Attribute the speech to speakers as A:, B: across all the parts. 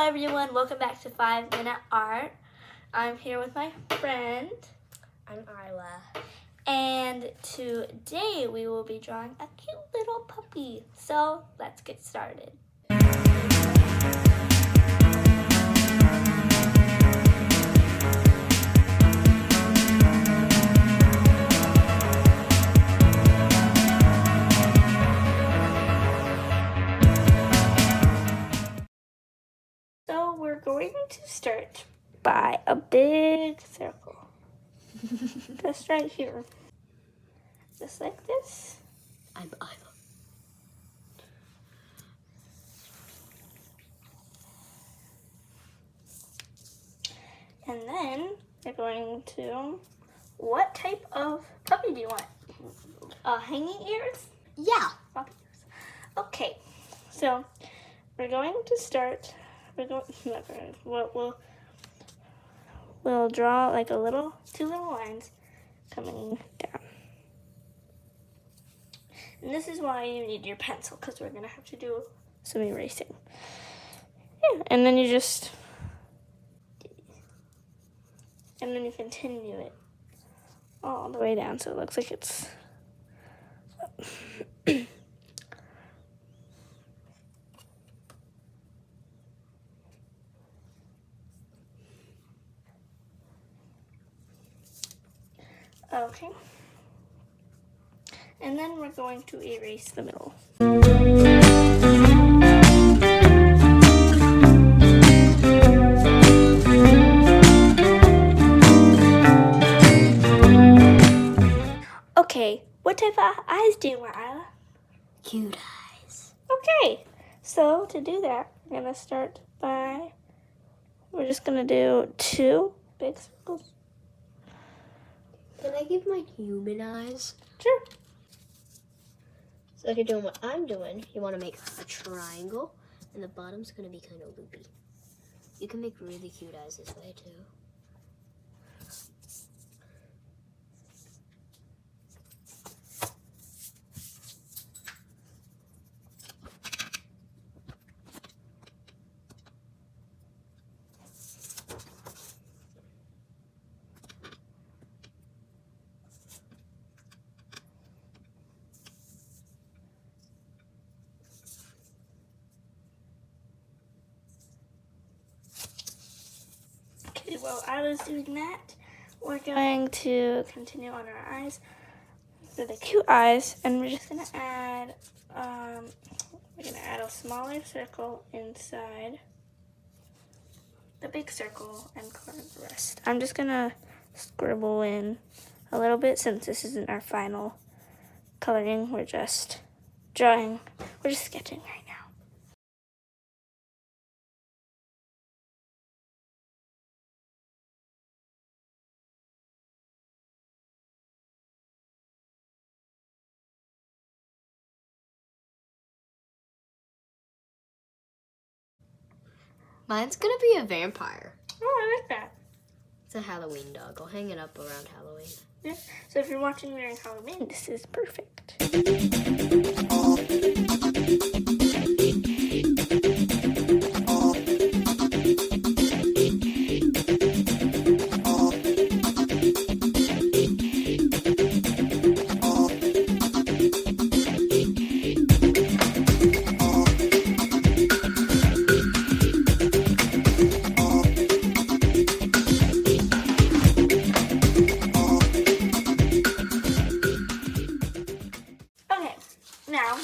A: everyone, welcome back to 5-Minute Art. I'm here with my friend.
B: I'm Isla.
A: And today we will be drawing a cute little puppy. So let's get started. So we're going to start by a big circle. Just right here. Just like this.
B: I'm Isla.
A: And then we're going to, what type of puppy do you want? Hanging ears?
B: Yeah.
A: Puppy ears. Okay, so we're going to start, we'll draw like two little lines coming down. And this is why you need your pencil, because we're gonna have to do some erasing. Yeah, and then you continue it all the way down so it looks like it's okay. And then we're going to erase the middle. Okay, what type of eyes do you want, Isla?
B: Cute eyes.
A: Okay, so to do that, we're just gonna do 2 big circles.
B: Can I give my human eyes?
A: Sure.
B: So if you're doing what I'm doing, you want to make a triangle, and the bottom's going to be kind of loopy. You can make really cute eyes this way too.
A: Okay, while Isla's doing that, we're going to continue on our eyes for the cute eyes, and we're just gonna add a smaller circle inside the big circle and color the rest. I'm just gonna scribble in a little bit since this isn't our final coloring. We're just sketching right now.
B: Mine's going to be a vampire.
A: Oh, I like that.
B: It's a Halloween dog. I'll hang it up around Halloween.
A: Yeah. So if you're watching during Halloween, this is perfect. Now,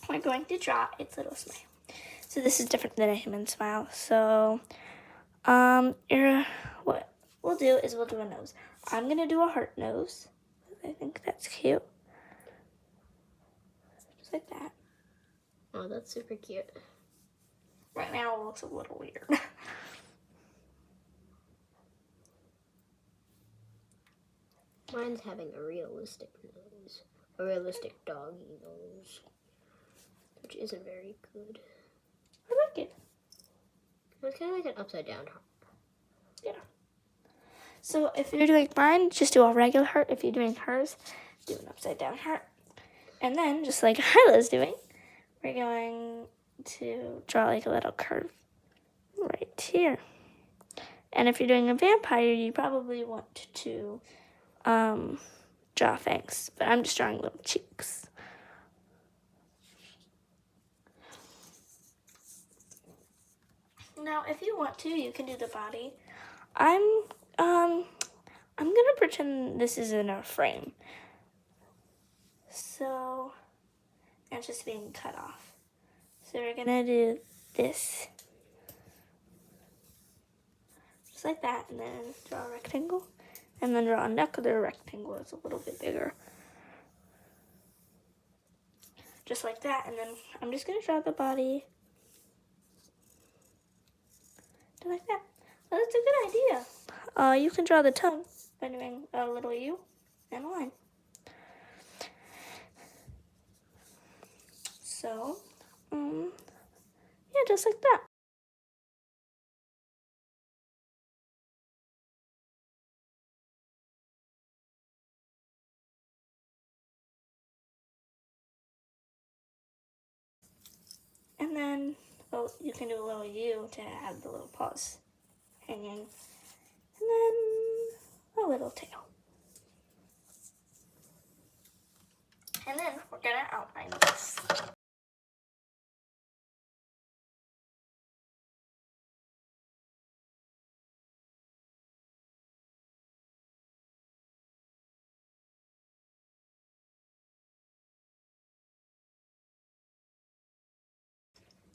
A: we're going to draw its little smile. So this is different than a human smile. So, what we'll do is we'll do a nose. I'm gonna do a heart nose. I think that's cute. Just like that.
B: Oh, that's super cute.
A: Right now it looks a little weird.
B: Mine's having a realistic nose. A realistic doggy nose. Which isn't very good.
A: I like it.
B: It's kind of like an upside down heart.
A: Yeah. So if you're doing mine, just do a regular heart. If you're doing hers, do an upside down heart. And then, just like Isla's doing, we're going to draw like a little curve here. And if you're doing a vampire, you probably want to draw fangs, but I'm just drawing little cheeks. Now, if you want to, you can do the body. I'm gonna pretend this is in a frame. So, and it's just being cut off. So we're gonna do this. Just like that, and then draw a rectangle. And then draw another rectangle that's a little bit bigger. Just like that, and then I'm just gonna draw the body. Just like that. Well, that's a good idea. You can draw the tongue by doing a little U and a line. So, yeah, just like that. And then, oh, you can do a little U to add the little paws hanging. And then a little tail. And then we're gonna outline this.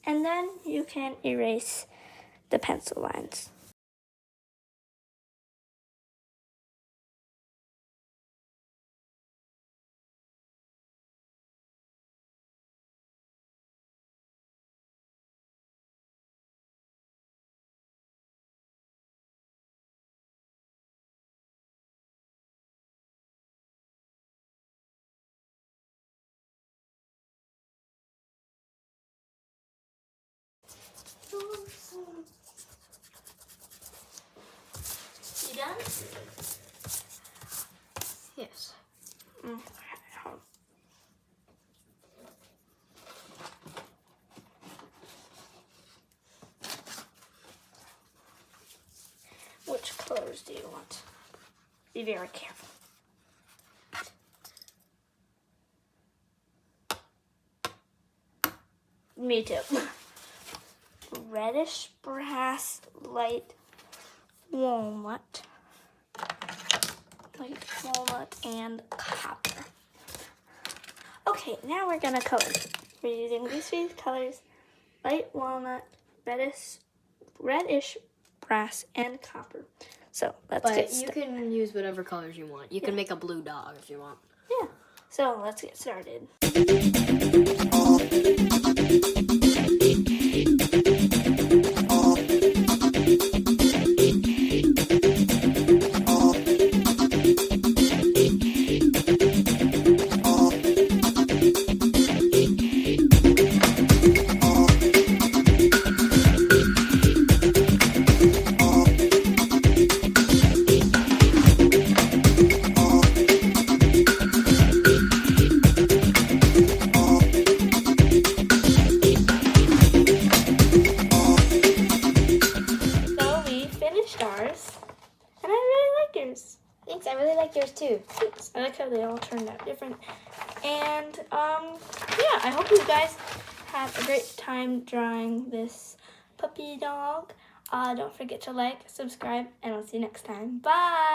A: And then you can erase the pencil lines. You done?
B: Yes.
A: Which colors do you want? Be very careful. Me too. Reddish brass, light walnut, and copper. Okay, now we're gonna color. We're using these three colors: light walnut, reddish brass, and copper. So let's get started.
B: But you can use whatever colors you want. You can make a blue dog if you want.
A: Yeah. So let's get started. Ours, and I really like yours.
B: Thanks, I really like yours too.
A: Thanks. I like how they all turned out different. And yeah, I hope you guys had a great time drawing this puppy dog. Don't forget to like, subscribe, and I'll see you next time. Bye.